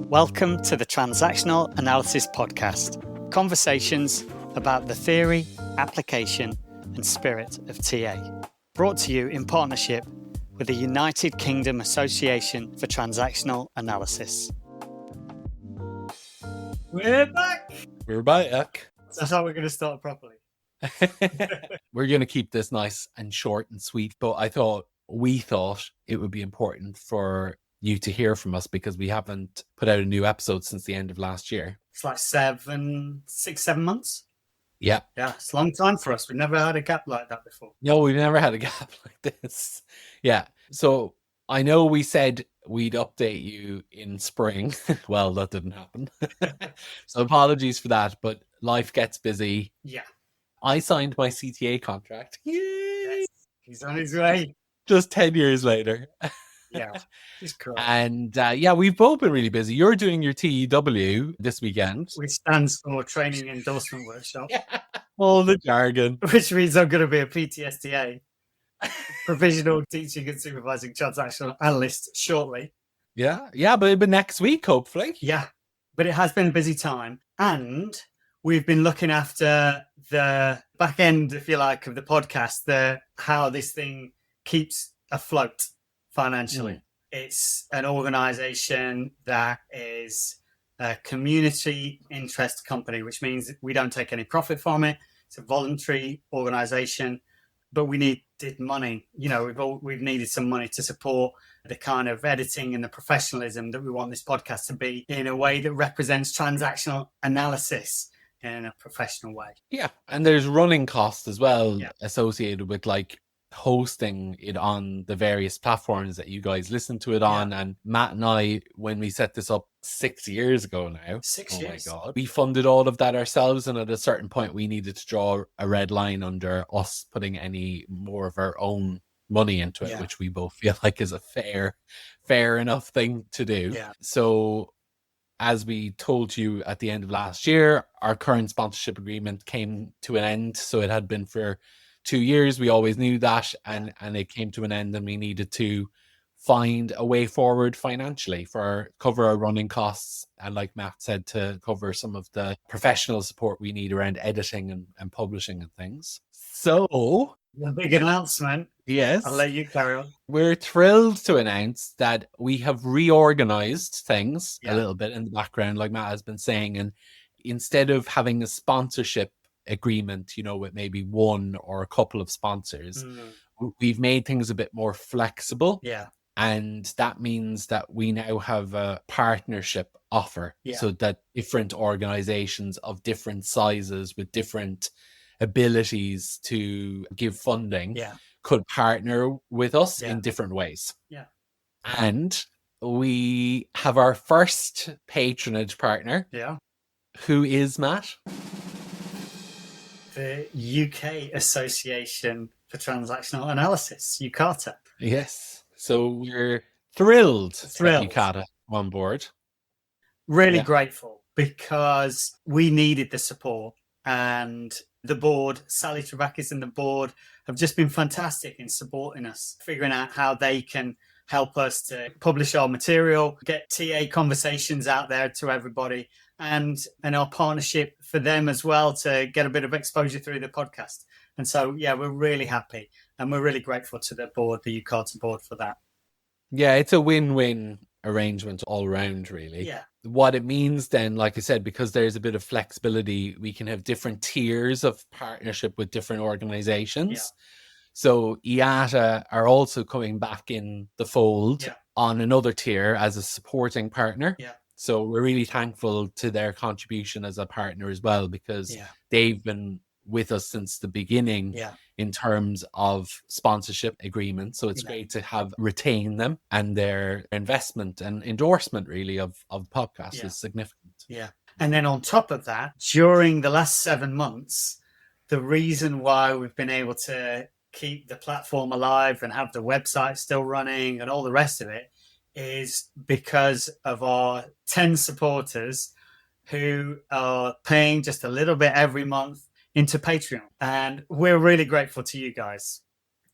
Welcome to the Transactional Analysis Podcast, conversations about the theory, application, and spirit of TA. Brought to you in partnership with the United Kingdom Association for Transactional Analysis. We're back! We're back. That's how we're going to start properly. We're going to keep this nice and short and sweet, but we thought it would be important for you to hear from us because we haven't put out a new episode since the end of last year. It's like 7 months. Yeah. Yeah, it's a long time for us. We've never had a gap like that before. No, we've never had a gap like this. Yeah. So I know we said we'd update you in spring. Well, that didn't happen. So apologies for that, but life gets busy. Yeah. I signed my CTA contract. Yay! Yes. He's on his way. Just 10 years later. Yeah, he's cool. And we've both been really busy. You're doing your TEW this weekend. Which stands for Training Endorsement Workshop. Yeah. All the jargon. Which means I'm going to be a PTSTA, Provisional Teaching and Supervising Transactional Analyst, shortly. Yeah, but it'll be next week, hopefully. Yeah, but it has been a busy time. And we've been looking after the back end, if you like, of the podcast, how this thing keeps afloat financially. It's an organization that is a community interest company, which means we don't take any profit from it. It's a voluntary organization, but we needed money. You know, we've needed some money to support the kind of editing and the professionalism that we want this podcast to be in a way that represents transactional analysis in a professional way. Yeah, and there's running costs as well associated with like hosting it on the various platforms that you guys listen to it on. And Matt and I, when we set this up 6 years ago now, 6 years, my God, we funded all of that ourselves, and at a certain point we needed to draw a red line under us putting any more of our own money into it, which we both feel like is a fair enough thing to do. So as we told you at the end of last year, our current sponsorship agreement came to an end. So it had been for 2 years. We always knew that, and it came to an end, and we needed to find a way forward financially cover our running costs, and like Matt said, to cover some of the professional support we need around editing and publishing and things. So the big announcement. Yes, I'll let you carry on. We're thrilled to announce that we have reorganized things a little bit in the background, like Matt has been saying, and instead of having a sponsorship agreement, you know, with maybe one or a couple of sponsors, we've made things a bit more flexible. And that means that we now have a partnership offer, so that different organizations of different sizes with different abilities to give funding could partner with us in different ways. And we have our first patronage partner. Who is Matt? The UK Association for Transactional Analysis, UKATA. Yes. So we're thrilled. That UKATA on board. Really grateful, because we needed the support, and the board, Sally Travakis and the board, have just been fantastic in supporting us, figuring out how they can help us to publish our material, get TA conversations out there to everybody, and our partnership for them as well to get a bit of exposure through the podcast. And so, we're really happy, and we're really grateful to the board, the UKATA board, for that. Yeah, it's a win-win arrangement all around, really. What it means then, like I said, because there's a bit of flexibility, we can have different tiers of partnership with different organizations. So IATA are also coming back in the fold on another tier as a supporting partner. So we're really thankful to their contribution as a partner as well, because they've been with us since the beginning in terms of sponsorship agreements. So it's great to retain them, and their investment and endorsement really of the podcast is significant. And then on top of that, during the last 7 months, the reason why we've been able to keep the platform alive and have the website still running and all the rest of it is because of our 10 supporters who are paying just a little bit every month into Patreon. And we're really grateful to you guys.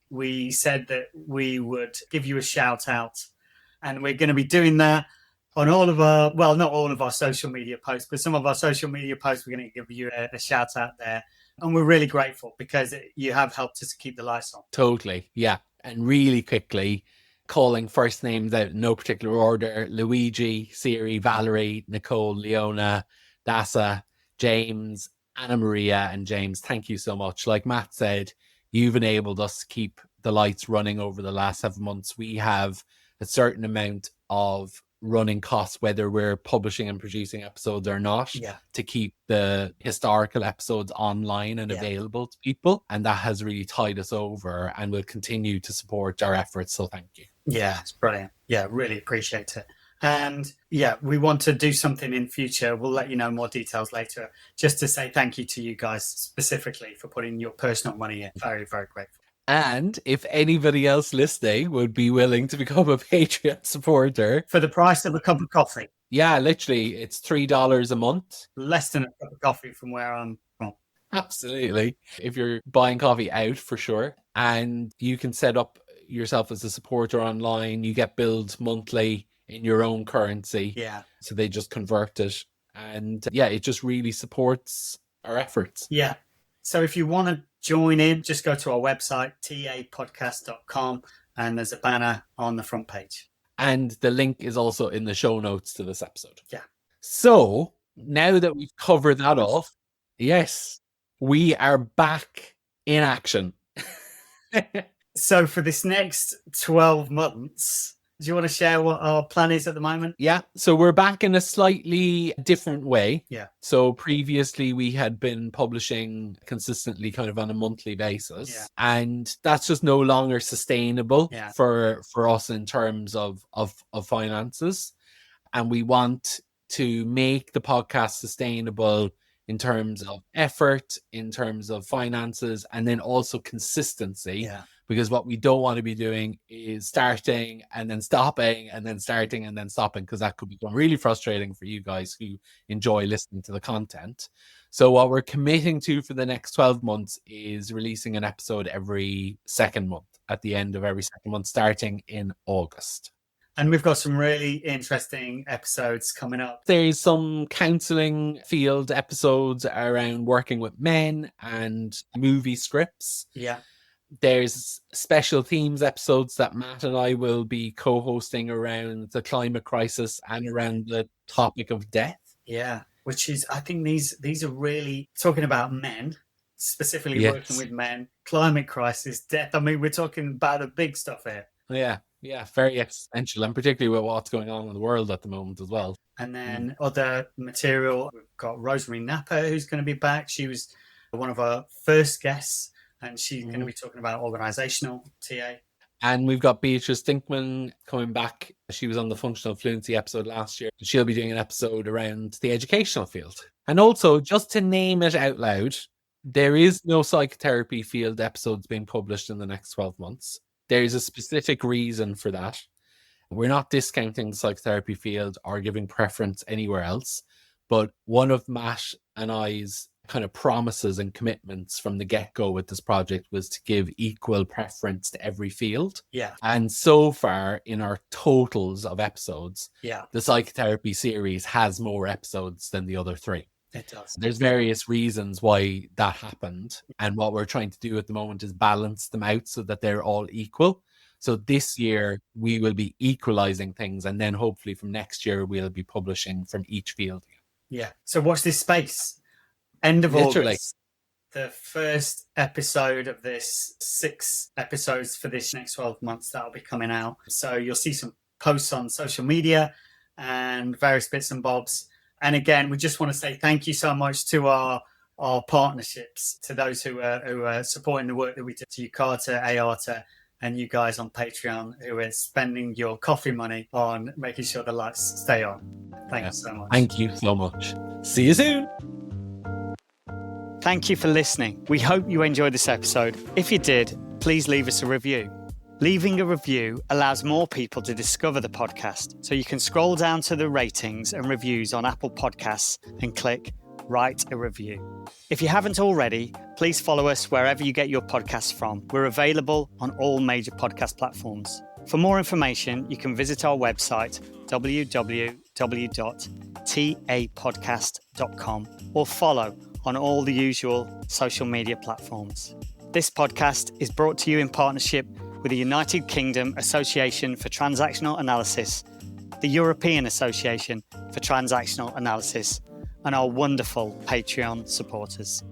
We said that we would give you a shout out, and we're going to be doing that on all of our, well, not all of our social media posts, but some of our social media posts, we're going to give you a shout out there. And we're really grateful because you have helped us to keep the lights on. Totally. Yeah. And really quickly, calling first names out in no particular order: Luigi, Siri, Valerie, Nicole, Leona, Dasa, James, Anna Maria, and James. Thank you so much. Like Matt said, you've enabled us to keep the lights running over the last 7 months. We have a certain amount of running costs, whether we're publishing and producing episodes or not, to keep the historical episodes online and available to people. And that has really tied us over and will continue to support our efforts. So thank you. Yeah, it's brilliant. Yeah, really appreciate it. And yeah, we want to do something in future. We'll let you know more details later. Just to say thank you to you guys specifically for putting your personal money in. Very, very grateful. And if anybody else listening would be willing to become a Patreon supporter for the price of a cup of coffee. Yeah, literally, it's $3 a month. Less than a cup of coffee from where I'm from. Absolutely. If you're buying coffee out, for sure. And you can set up yourself as a supporter online. You get billed monthly in your own currency. Yeah. So they just convert it. And yeah, it just really supports our efforts. Yeah. So if you want to join in, just go to our website, tapodcast.com, and there's a banner on the front page. And the link is also in the show notes to this episode. Yeah. So now that we've covered that off, yes, we are back in action. So for this next 12 months, do you want to share what our plan is at the moment? Yeah. So we're back in a slightly different way. Yeah. So previously we had been publishing consistently kind of on a monthly basis. Yeah. And that's just no longer sustainable for us in terms of finances. And we want to make the podcast sustainable in terms of effort, in terms of finances, and then also consistency. Yeah. Because what we don't want to be doing is starting and then stopping and then starting and then stopping, because that could become really frustrating for you guys who enjoy listening to the content. So what we're committing to for the next 12 months is releasing an episode every second month, at the end of every second month, starting in August. And we've got some really interesting episodes coming up. There's some counseling field episodes around working with men and movie scripts. Yeah. There's special themes episodes that Matt and I will be co-hosting around the climate crisis and around the topic of death. Yeah, which is, I think these are really talking about men, specifically working with men, climate crisis, death. I mean, we're talking about the big stuff here. Yeah, very existential, and particularly with what's going on in the world at the moment as well. And then other material, we've got Rosemary Napper, who's going to be back. She was one of our first guests. And she's going to be talking about organizational TA. And we've got Beatrice Dinkman coming back. She was on the Functional Fluency episode last year. She'll be doing an episode around the educational field. And also, just to name it out loud, there is no psychotherapy field episodes being published in the next 12 months. There's a specific reason for that. We're not discounting the psychotherapy field or giving preference anywhere else. But one of Matt and I's kind of promises and commitments from the get-go with this project was to give equal preference to every field. Yeah. And so far in our totals of episodes, the psychotherapy series has more episodes than the other three. It does. There's various reasons why that happened. And what we're trying to do at the moment is balance them out so that they're all equal. So this year we will be equalizing things. And then hopefully from next year, we'll be publishing from each field. Yeah. So watch this space. End of August, the first episode of this 6 episodes for this next 12 months that'll be coming out. So you'll see some posts on social media and various bits and bobs. And again, we just want to say thank you so much to our partnerships, to those who are supporting the work that we do, to Yukata, Ayata, and you guys on Patreon who are spending your coffee money on making sure the lights stay on. Thank you so much. Thank you so much. See you soon. Thank you for listening. We hope you enjoyed this episode. If you did, please leave us a review. Leaving a review allows more people to discover the podcast, so you can scroll down to the ratings and reviews on Apple Podcasts and click Write a Review. If you haven't already, please follow us wherever you get your podcasts from. We're available on all major podcast platforms. For more information, you can visit our website, www.tapodcast.com, or follow on all the usual social media platforms. This podcast is brought to you in partnership with the United Kingdom Association for Transactional Analysis, the European Association for Transactional Analysis, and our wonderful Patreon supporters.